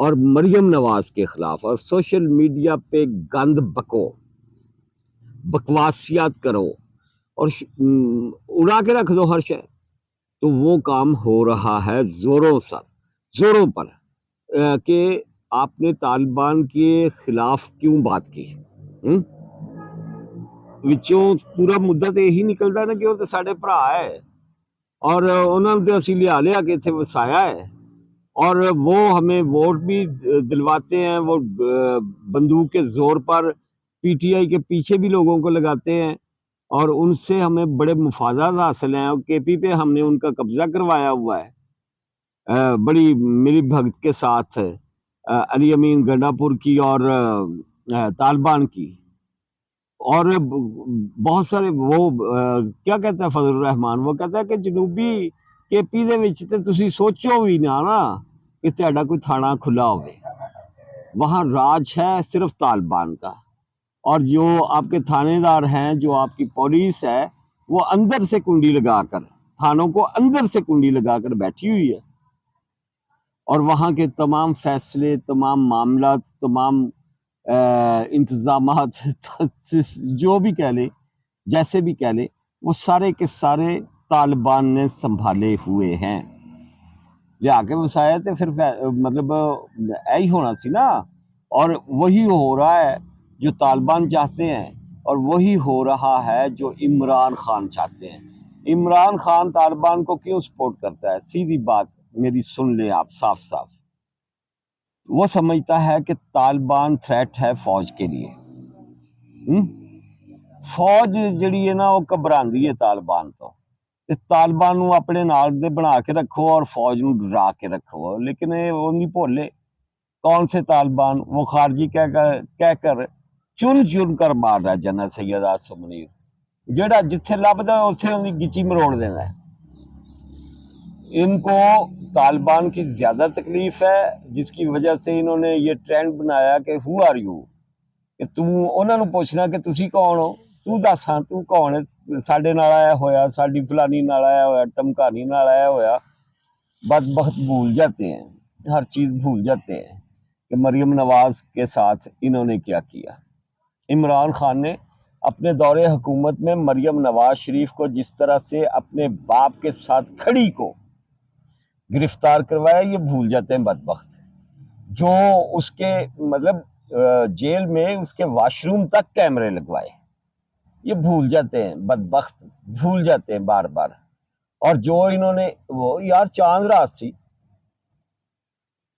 اور مریم نواز کے خلاف، اور سوشل میڈیا پہ گند بکو، بکواسیات کرو اور اڑا کے رکھ دو ہر شے، تو وہ کام ہو رہا ہے زوروں پر کہ آپ نے طالبان کے خلاف کیوں بات کی؟ وچوں پورا مدت یہی نکلتا نا کہ وہ تو ساڈے بھرا ہے اور انہوں نے اسی لیا کہ اتنے وسایا ہے، اور وہ ہمیں ووٹ بھی دلواتے ہیں، وہ بندوق کے زور پر پی ٹی آئی کے پیچھے بھی لوگوں کو لگاتے ہیں، اور ان سے ہمیں بڑے مفادات حاصل ہیں، اور کے پی پہ ہم نے ان کا قبضہ کروایا ہوا ہے بڑی ملی بھگت کے ساتھ، علی امین گنڈا پور کی اور طالبان کی، اور بہت سارے وہ کیا کہتا ہے فضل الرحمان، وہ کہتا ہے کہ جنوبی کے پی دے وچ تے تسی سوچو بھی نا کہ تہاڈا کوئی تھانہ کھلا ہوئے، وہاں راج ہے صرف طالبان کا، اور جو آپ کے تھانے دار ہیں، جو آپ کی پولیس ہے، وہ اندر سے کنڈی لگا کر، تھانوں کو اندر سے کنڈی لگا کر بیٹھی ہوئی ہے، اور وہاں کے تمام فیصلے، تمام معاملات، تمام انتظامات جو بھی کہہ لے، جیسے بھی کہہ لے، وہ سارے کے سارے طالبان نے سنبھالے ہوئے ہیں، لیا کے وسایا تو پھر مطلب ایہی ہونا سی نا، اور وہی ہو رہا ہے جو طالبان چاہتے ہیں، اور وہی ہو رہا ہے جو عمران خان چاہتے ہیں۔ عمران خان طالبان کو کیوں سپورٹ کرتا ہے؟ سیدھی بات میری سن لیں آپ صاف صاف، وہ سمجھتا ہے کہ طالبان تھریٹ ہے فوج کے لیے، فوج جڑی ہے نا وہ گھبراندی ہے طالبان تو، طالبان نو اپنے نال دے بنا کے رکھو اور فوج نو ڈرا کے رکھو، لیکن وہ نہیں بھولے کون سے طالبان، وہ خارجی کہہ کر چن کر مار رہا ہے جنرل سید آصف منیر، جڑا جتھے لبدا ہے اوتھے ان کی گچی مروڑ دینا ہے۔ ان کو طالبان کی زیادہ تکلیف ہے، جس کی وجہ سے انہوں نے یہ ٹرینڈ بنایا کہ ہو آر یو، کہ انہوں نے پوچھنا کہ تسی کون ہو، تو دس ہاں تو کون ہے، ساڈے نال آیا ہویا، ساڈی فلانی نال آیا ہویا، ٹمکانی نال آیا ہویا، بدبخت بھول جاتے ہیں، ہر چیز بھول جاتے ہیں کہ مریم نواز کے ساتھ انہوں نے کیا کیا۔ عمران خان نے اپنے دور حکومت میں مریم نواز شریف کو جس طرح سے اپنے باپ کے ساتھ کھڑی کو گرفتار کروایا، یہ بھول جاتے ہیں بدبخت، جو اس کے مطلب جیل میں اس کے واش روم تک کیمرے لگوائے، یہ بھول جاتے ہیں بدبخت، بھول جاتے ہیں بار بار۔ اور جو انہوں نے وہ یار چاند رات سی،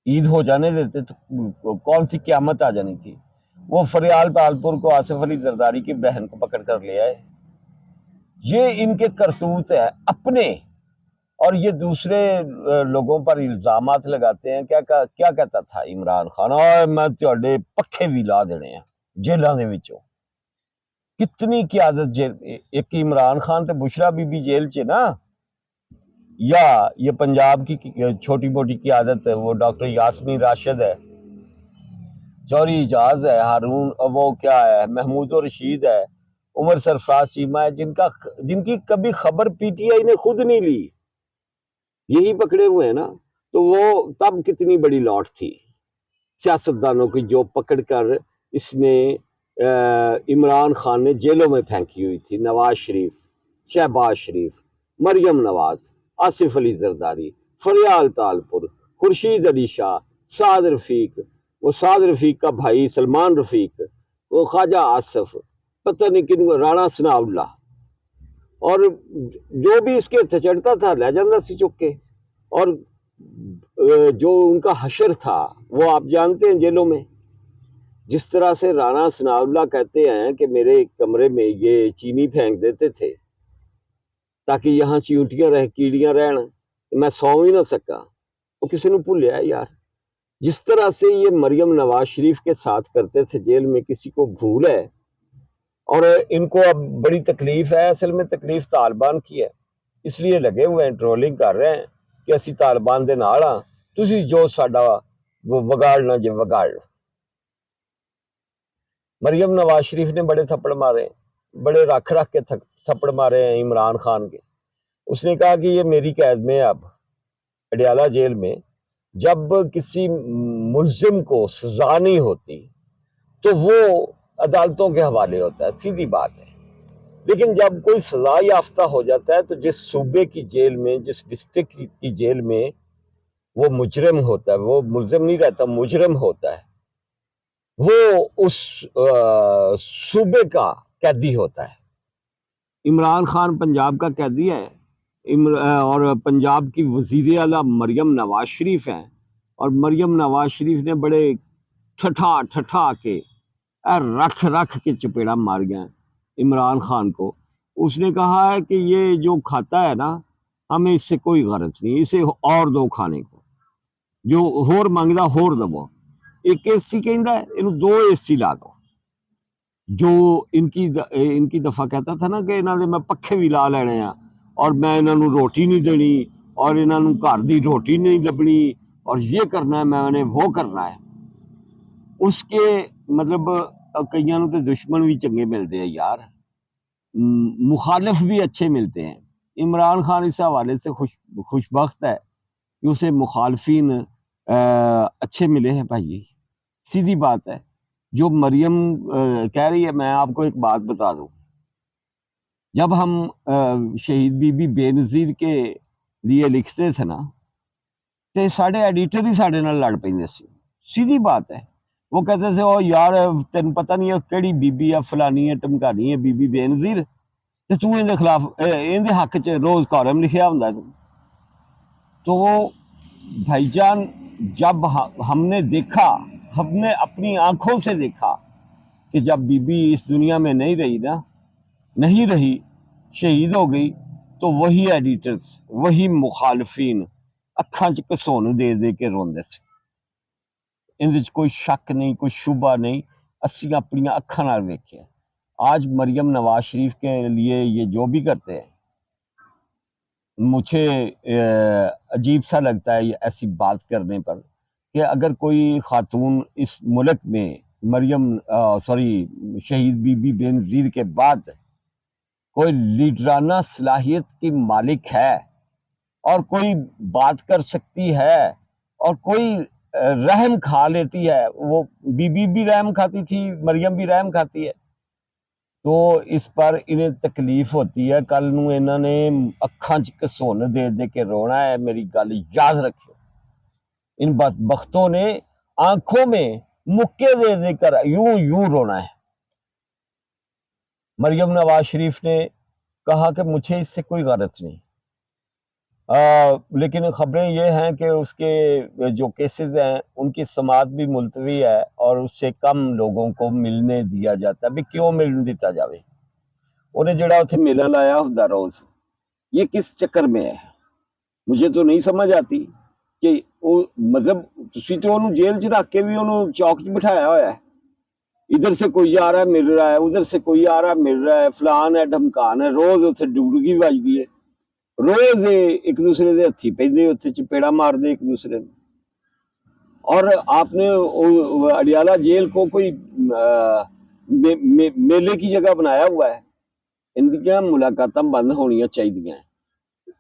عید ہو جانے دیتے تو کون سی قیامت آ جانی تھی، وہ فریال تالپور کو آصف علی زرداری کی بہن کو پکڑ کر لے آئے۔ یہ ان کے کرتوت ہے اپنے، اور یہ دوسرے لوگوں پر الزامات لگاتے ہیں۔ کیا کہتا تھا عمران خان، اور میں تہاڈے پکھے بھی لا دینے ہیں جیلاں دے وچوں، کتنی قیادت جیل، ایک عمران خان تے بشرا بی بی جیل چ نا، یا یہ پنجاب کی چھوٹی موٹی قیادت ہے، وہ ڈاکٹر یاسمین راشد ہے، جوہری اجاز ہے، ہارون وہ کیا ہے، محمود و رشید ہے، عمر سرفراز چیمہ ہے، جن کی کبھی خبر پی ٹی آئی نے خود نہیں لی، یہی پکڑے ہوئے ہیں نا، تو وہ تب کتنی بڑی لاٹ تھی سیاستدانوں کی جو پکڑ کر اس نے عمران خان نے جیلوں میں پھینکی ہوئی تھی، نواز شریف، شہباز شریف، مریم نواز، آصف علی زرداری، فریال تالپور، خورشید علی شاہ، سعد رفیق، وہ سعد رفیق کا بھائی سلمان رفیق، وہ خواجہ آصف، پتہ نہیں کن، رانا ثناء اللہ، اور جو بھی اس کے ہتھے چڑھتا تھا لے جاندہ سی چک کے، اور جو ان کا حشر تھا وہ آپ جانتے ہیں جیلوں میں، جس طرح سے رانا ثناء اللہ کہتے ہیں کہ میرے کمرے میں یہ چینی پھینک دیتے تھے تاکہ یہاں چیونٹیاں کیڑیاں رہن، میں سو ہی نہ سکا، وہ کسی نے بھولیا ہے یار، جس طرح سے یہ مریم نواز شریف کے ساتھ کرتے تھے جیل میں، کسی کو بھول ہے؟ اور ان کو اب بڑی تکلیف ہے، اصل میں تکلیف طالبان کی ہے، اس لیے لگے ہوئے ہیں، ٹرولنگ کر رہے ہیں کہ اسی طالبان دے نال ہاں، تسی جو ساڈا وہ وگاڑنا جے وگاڑ لو۔ مریم نواز شریف نے بڑے تھپڑ مارے، بڑے رکھ کے تھپڑ مارے ہیں عمران خان کے۔ اس نے کہا کہ یہ میری قید میں ہے اب اڈیالہ جیل میں، جب کسی ملزم کو سزا نہیں ہوتی تو وہ عدالتوں کے حوالے ہوتا ہے، سیدھی بات ہے۔ لیکن جب کوئی سزا یافتہ ہو جاتا ہے تو جس صوبے کی جیل میں، جس ڈسٹرکٹ کی جیل میں وہ مجرم ہوتا ہے، وہ ملزم نہیں رہتا، مجرم ہوتا ہے، وہ اس صوبے کا قیدی ہوتا ہے۔ عمران خان پنجاب کا قیدی ہے، اور پنجاب کی وزیر اعلیٰ مریم نواز شریف ہیں، اور مریم نواز شریف نے بڑے ٹھٹھا کے رکھ رکھ کے چپیڑا مار گیا عمران خان کو۔ اس نے کہا ہے کہ یہ جو کھاتا ہے نا، ہمیں اس سے کوئی غرض نہیں، اسے اور دو کھانے کو، جو ہور مانگدا ہور دو، ایک اے سی کہندا ہے انہوں دو اے سی لا دو۔ جو ان کی دفعہ کہتا تھا نا کہ انہاں دے میں پکھے بھی لا لینے ہیں، اور میں انہاں نوں روٹی نہیں دینی، اور انہاں نوں گھر دی روٹی نہیں لبنی، اور یہ کرنا ہے، میں نے وہ کرنا ہے۔ اس کے مطلب کئیاں نوں تے دشمن بھی چنگے ملتے ہیں یار، مخالف بھی اچھے ملتے ہیں۔ عمران خان اس حوالے سے خوش بخت ہے کہ اسے مخالفین اچھے ملے ہیں بھائی، سیدھی بات ہے۔ جو مریم کہہ رہی ہے، میں آپ کو ایک بات بتا دوں، جب ہم شہید بی بی بے نظیر کے لیے لکھتے تھے نا، تے ساڑھے ایڈیٹر ہی ساڑھے نال لڑ پیندے سی، سیدھی بات ہے۔ وہ کہتے تھے او یار تین پتہ نہیں ہے کیڑی بی بی ہے، فلانی ہے، ٹمکانی ہے بی بی بے نظیر، تے تو ان دے خلاف ان دے حق چ روز کالم لکھیا ہوندا ہے۔ تو بھائی جان، جب ہم نے دیکھا، ہم نے اپنی آنکھوں سے دیکھا کہ جب بی بی اس دنیا میں نہیں رہی، شہید ہو گئی، تو وہی ایڈیٹرز، وہی مخالفین اکھاں چ کسون دے دے کے روندے سے۔ ان وچ کوئی شک نہیں، کوئی شبہ نہیں، اسی اپنی اکھاں نال ویکھیا۔ آج مریم نواز شریف کے لیے یہ جو بھی کرتے ہیں، مجھے عجیب سا لگتا ہے یہ ایسی بات کرنے پر، کہ اگر کوئی خاتون اس ملک میں شہید بی بی بے نظیر کے بعد کوئی لیڈرانہ صلاحیت کی مالک ہے، اور کوئی بات کر سکتی ہے، اور کوئی رحم کھا لیتی ہے، وہ بی بی بھی رحم کھاتی تھی، مریم بھی رحم کھاتی ہے، تو اس پر انہیں تکلیف ہوتی ہے۔ کل نو انہوں نے اکھاں چ کسون دے دے کے رونا ہے، میری گل یاد رکھو۔ ان بدبختوں نے آنکھوں میں مکے دے دے کر یوں رونا ہے۔ مریم نواز شریف نے کہا کہ مجھے اس سے کوئی غرض نہیں، لیکن خبریں یہ ہیں کہ اس کے جو کیسز ہیں ان کی سماعت بھی ملتوی ہے، اور اس سے کم لوگوں کو ملنے دیا جاتا ہے۔ بھی کیوں ملنے دیتا جاوے؟ انہیں جڑا اتنے میلہ لایا ہوندا روز، یہ کس چکر میں ہے؟ مجھے تو نہیں سمجھ آتی کہ وہ مطلب تسی تو انہوں جیل چ رکھ کے بھی انہوں چوک چ بٹھایا ہوا ہے، ادھر سے کوئی آ رہا ہے مل رہا ہے، ادھر سے کوئی آ رہا ہے مل رہا ہے، فلان ہے ڈھمکان ہے، روز اتنے ڈگڈگی بجتی ہے، روز ایک دوسرے دے ہتھی پیندے، اتنے چپیڑا مار دے ایک دوسرے نے۔ اور آپ نے اڈیالہ جیل کو کوئی میلے کی جگہ بنایا ہوا ہے۔ ان کی ملاقاتیں بند ہونی چاہیے،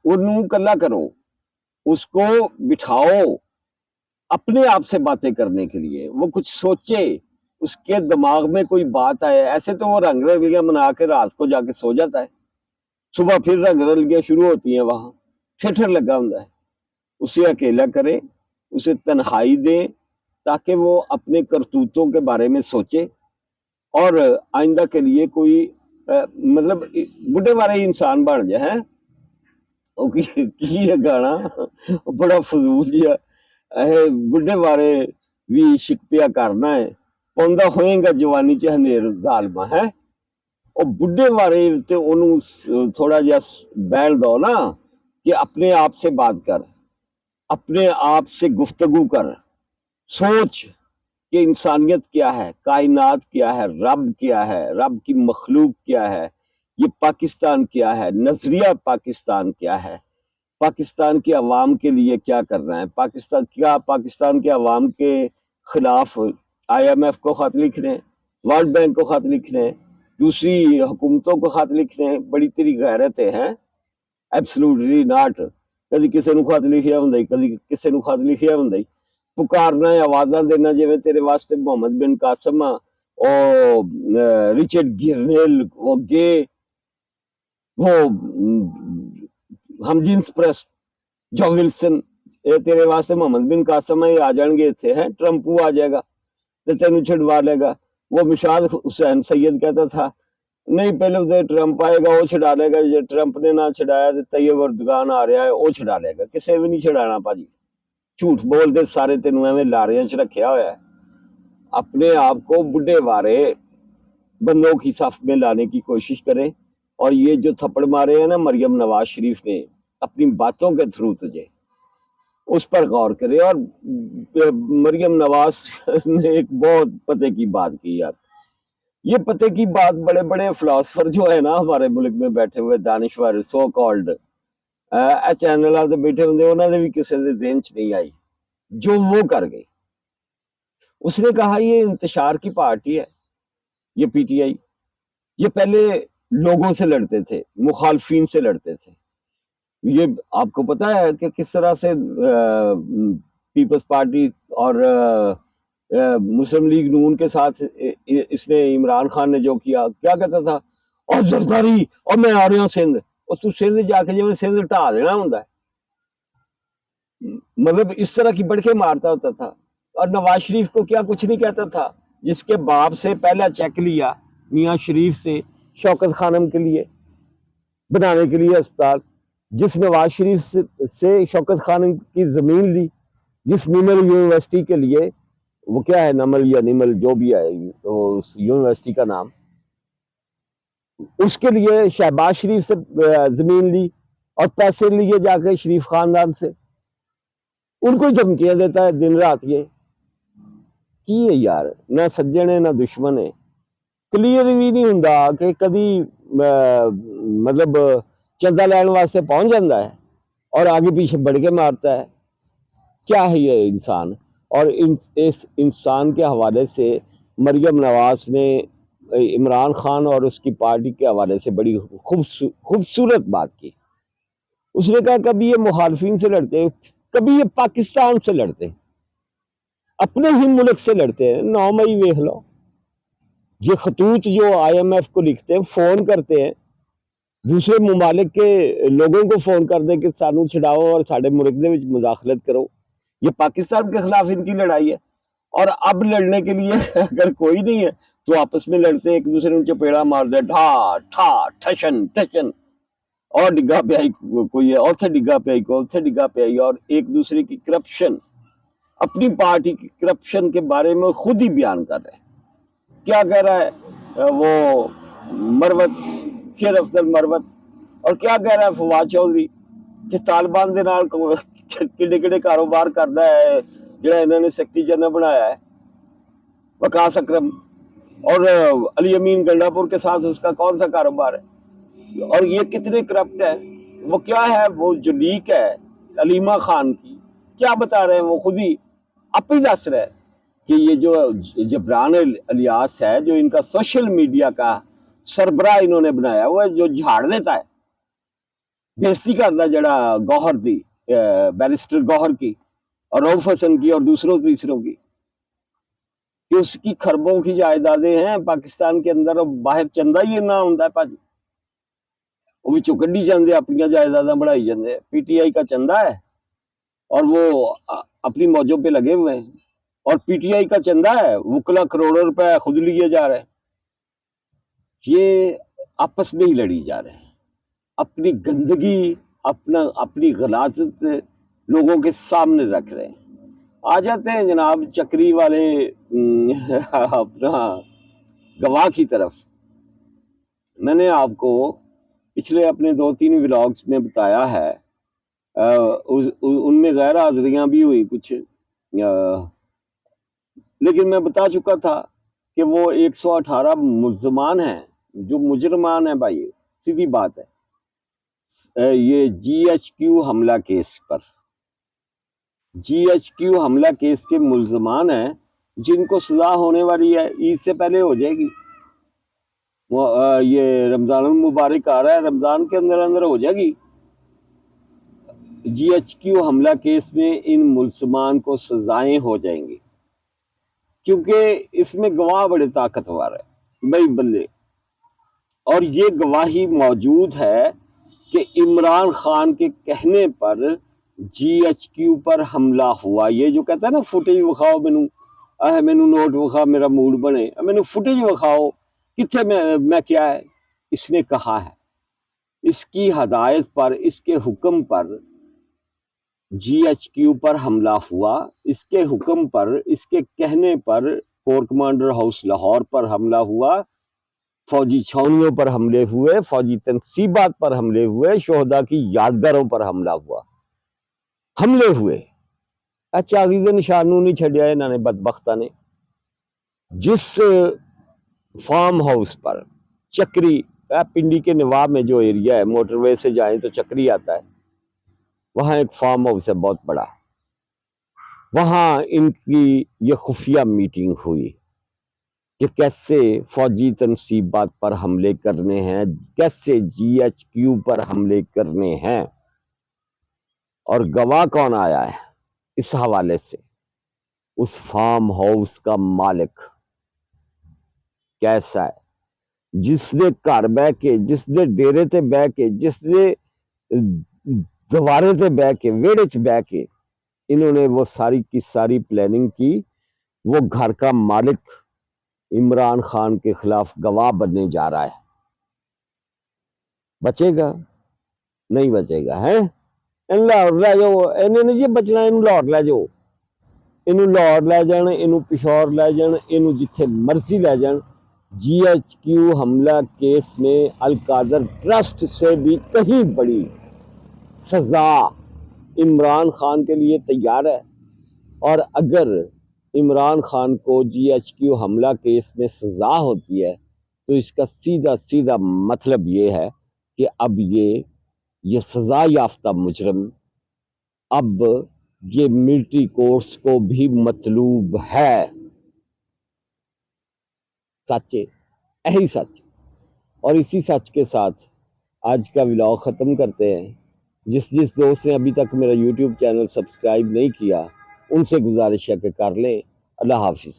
انہوں کلا کرو، اس کو بٹھاؤ اپنے آپ سے باتیں کرنے کے لیے، وہ کچھ سوچے، اس کے دماغ میں کوئی بات آئے۔ ایسے تو وہ رنگ رلیاں منا کے رات کو جا کے سو جاتا ہے، صبح پھر رنگ رلیاں شروع ہوتی ہیں، وہاں ٹھٹر لگا ہوں ہے۔ اسے اکیلا کرے، اسے تنہائی دے، تاکہ وہ اپنے کرتوتوں کے بارے میں سوچے، اور آئندہ کے لیے کوئی مطلب بڑھے بارے انسان بن جائے ہیں۔ کی گانا بڑا فضول ہے، بڑھے بارے بھی شک پیا کرنا ہے، پوندا ہوئے گا جوانی چ ہنیر ظالمہ ہے۔ اور بڑھے بارے تے انہوں تھوڑا جا بیل دو نا، کہ اپنے آپ سے بات کر، اپنے آپ سے گفتگو کر، سوچ کہ انسانیت کیا ہے، کائنات کیا ہے، رب کیا ہے، رب کی مخلوق کیا ہے، یہ پاکستان کیا ہے، نظریہ پاکستان کیا ہے، پاکستان کی عوام کے لیے کیا کرنا ہے، پاکستان کے عوام کے خلاف آئی ایم ایف کو خط لکھ رہے ہیں، ورلڈ بینک کو خط لکھ رہے ہیں، دوسری حکومتوں کو خط لکھ رہے ہیں، بڑی تیری غیرتیں ہیں، ایبسلوٹلی ناٹ۔ کدی کسی نو خط لکھیا ہوندا ای، کدی کسی نو خط لکھیا ہوندا ای، پکارنا ہے، آوازاں دینا، جویں تیرے واسطے محمد بن قاسم او رچرڈ گرنیل، وہ گے، وہ ہم جنس پرست جو ولسن، اے تیرے واسطے محمد بن قاسم آ جان گے اتنے ہیں، ٹرمپ آ جائے گا تو تینوں چھڑوا لے گا۔ وہ مشاد حسین سید کہتا تھا نہیں پہلے تو ٹرمپ آئے گا وہ چھڑا لے گا، جو ٹرمپ نے نہ چھڑایا تو طیب اردگان آ رہا ہے وہ چھڑا لے گا، کسے بھی نہیں چھڑانا پاجی، جھوٹ بول دے سارے، تینوں ایویں لاریاں چ رکھیا ہوا ہے۔ اپنے آپ کو بڈھے وارے بندوں کی صف میں لانے کی کوشش کریں، اور یہ جو تھپڑ مارے ہیں نا مریم نواز شریف نے اپنی باتوں کے تھرو تجھے، اس پر غور کرے۔ اور مریم نواز نے ایک بہت پتے کی بات کی یار، یہ پتے کی بات بڑے بڑے فلاسفر جو ہے نا ہمارے ملک میں بیٹھے ہوئے دانشور سو کالڈ چینل والے بیٹھے ہوندے، انہوں نے بھی کسی دے ذہن چ نہیں آئی جو وہ کر گئے۔ اس نے کہا یہ انتشار کی پارٹی ہے، یہ پی ٹی آئی، یہ پہلے لوگوں سے لڑتے تھے، مخالفین سے لڑتے تھے۔ یہ آپ کو پتا ہے کہ کس طرح سے پیپلز پارٹی اور مسلم لیگ نون کے ساتھ اس نے عمران خان نے جو کیا کہتا تھا، اور زرداری اور میں آ رہا ہوں سندھ، اور تو سندھ جا کے جو سندھ ٹھا دینا ہوں، مطلب اس طرح کی بڑکے مارتا ہوتا تھا۔ اور نواز شریف کو کیا کچھ نہیں کہتا تھا، جس کے باپ سے پہلا چیک لیا میاں شریف سے شوکت خانم کے لیے بنانے کے لیے اسپتال، جس نواز شریف سے شوکت خانم کی زمین لی، جس نمل یونیورسٹی کے لیے، وہ کیا ہے نمل یا نمل جو بھی ہے اس یونیورسٹی کا نام، اس کے لیے شہباز شریف سے زمین لی اور پیسے لیے جا کے شریف خاندان سے، ان کو دھمکیاں دیتا ہے دن رات۔ یہ کی ہے یار، نہ سجن ہے نہ دشمن ہے، کلیئر بھی نہیں ہوندا کہ کدی مطلب چندہ لین واسطے پہنچ جاتا ہے اور آگے پیچھے بڑھ کے مارتا ہے۔ کیا ہے یہ انسان؟ اور اس انسان کے حوالے سے مریم نواز نے عمران خان اور اس کی پارٹی کے حوالے سے بڑی خوبصورت بات کی۔ اس نے کہا کبھی یہ مخالفین سے لڑتے، کبھی یہ پاکستان سے لڑتے، اپنے ہی ملک سے لڑتے ہیں۔ 9 مئی ویکھ لو، یہ خطوط جو آئی ایم ایف کو لکھتے ہیں، فون کرتے ہیں دوسرے ممالک کے لوگوں کو، فون کر دیں کہ سانو چھڑاؤ اور ساڈے ملک دے وچ مداخلت کرو۔ یہ پاکستان کے خلاف ان کی لڑائی ہے۔ اور اب لڑنے کے لیے اگر کوئی نہیں ہے تو آپس میں لڑتے ہیں، ایک دوسرے کو چپیڑا مار دے، ٹھا ٹھا ٹھشن ٹھشن، اور ڈگا پہ آئی کوئی ہے، اور تھے ڈگا پہ آئی، کو تھے ڈگا پہ آئی، اور ایک دوسرے کی کرپشن، اپنی پارٹی کی کرپشن کے بارے میں خود ہی بیان کر رہے ہیں۔ کیا کہہ رہا ہے وہ مروت، شیر افضل مروت، اور کیا کہہ رہا ہے فواد چودھری کہ طالبان دے نال کڑے کڑے کاروبار کرتا ہے، جڑا انہوں نے سیکٹری جنرل بنایا ہے وقاص اکرم، اور علی امین گنڈا پور کے ساتھ اس کا کون سا کاروبار ہے، اور یہ کتنے کرپٹ ہے۔ وہ کیا ہے، وہ جو لیک ہے علیمہ خان کی، کیا بتا رہے ہیں وہ خود ہی آپ ہی دس رہے کہ یہ جو جبران الیاس ہے، جو ان کا سوشل میڈیا کا سربراہ انہوں نے بنایا ہوا ہے، جو جھاڑ دیتا ہے، بےزتی کرتا جڑا گوہر دی، بیرسٹر گوہر کی اور رؤف حسن کی اور دوسروں تیسروں کی، کہ اس کی خربوں کی جائیدادیں ہیں پاکستان کے اندر، اور باہر چندہ ہی نہ ہوندا ہے پاجی، وہ وچوں کڈی جاندے، اپنی جائیداداں بڑھائی جاندے۔ پی ٹی آئی کا چندہ ہے اور وہ اپنی موجوں پہ لگے ہوئے ہیں، اور پی ٹی آئی کا چندہ ہے، وکلا کروڑوں روپے خود لیے جا رہے ہیں۔ یہ آپس میں ہی لڑی جا رہے ہیں، اپنی گندگی، اپنی غلاظت لوگوں کے سامنے رکھ رہے ہیں۔ آ جاتے ہیں جناب چکری والے اپنا گواہ کی طرف۔ میں نے آپ کو پچھلے اپنے 2-3 ولاگز میں بتایا ہے، ان میں غیر حاضریاں بھی ہوئی کچھ، لیکن میں بتا چکا تھا کہ وہ 118 ملزمان ہیں جو مجرمان ہیں بھائی، سیدھی بات ہے۔ یہ جی ایچ کیو حملہ کیس پر، جی ایچ کیو حملہ کیس کے ملزمان ہیں جن کو سزا ہونے والی ہے، عید سے پہلے ہو جائے گی۔ یہ رمضان المبارک آ رہا ہے، رمضان کے اندر اندر ہو جائے گی۔ جی ایچ کیو حملہ کیس میں ان ملزمان کو سزائیں ہو جائیں گی، کیونکہ اس میں گواہ بڑے طاقتور ہے بھائی بلے، اور یہ گواہی موجود ہے کہ عمران خان کے کہنے پر جی ایچ کیو پر حملہ ہوا۔ یہ جو کہتا ہے نا فوٹیج وکھاؤ مینو نوٹ وکھا میرا موڈ بنے، مینو فوٹیج وکھاؤ کتنے میں کیا ہے، اس نے کہا ہے اس کی ہدایت پر، اس کے حکم پر جی ایچ کیو پر حملہ ہوا، اس کے حکم پر، اس کے کہنے پر کور کمانڈر ہاؤس لاہور پر حملہ ہوا، فوجی چھاؤنیوں پر حملے ہوئے، فوجی تنصیبات پر حملے ہوئے، شہداء کی یادگاروں پر حملہ ہوا، حملے ہوئے۔ اچھا عقیدے نشانوں نہیں چھڈیا انہوں نے بدبختہ نے۔ جس فارم ہاؤس پر چکری، پنڈی کے نواب میں جو ایریا ہے، موٹر وے سے جائیں تو چکری آتا ہے، وہاں ایک فارم ہاؤس ہے بہت بڑا، وہاں ان کی یہ خفیہ میٹنگ ہوئی کہ کیسے فوجی تنصیبات پر حملے کرنے ہیں، کیسے جی ایچ کیو پر حملے کرنے ہیں، اور گواہ کون آیا ہے اس حوالے سے، اس فارم ہاؤس کا مالک کیسا ہے، جس نے گھر بہ کے، جس نے ڈیرے تے بہ کے، جس نے دوارے تے بہ کے، ویڑے چ بہ کے انہوں نے وہ ساری کی ساری پلاننگ کی، وہ گھر کا مالک عمران خان کے خلاف گواہ بننے جا رہا ہے۔ بچے گا؟ نہیں بچے گا، ہے لاہور لے جاؤ، انہیں نہیں جی بچنا، انہوں لاہور لے جاؤ، انہوں لاہور لے جان، انہوں پشور لے جان، انہوں جتھے مرضی لے جان۔ جی ایچ کیو حملہ کیس میں القادر ٹرسٹ سے بھی کہیں بڑی سزا عمران خان کے لیے تیار ہے، اور اگر عمران خان کو جی ایچ کیو حملہ کیس میں سزا ہوتی ہے تو اس کا سیدھا سیدھا مطلب یہ ہے کہ اب یہ سزا یافتہ مجرم اب یہ ملٹری کورٹس کو بھی مطلوب ہے۔ سچ ہے، یہی سچ، اور اسی سچ کے ساتھ آج کا ولاگ ختم کرتے ہیں۔ جس دوست نے ابھی تک میرا یوٹیوب چینل سبسکرائب نہیں کیا ان سے گزارش ہے کہ کر لیں۔ اللہ حافظ۔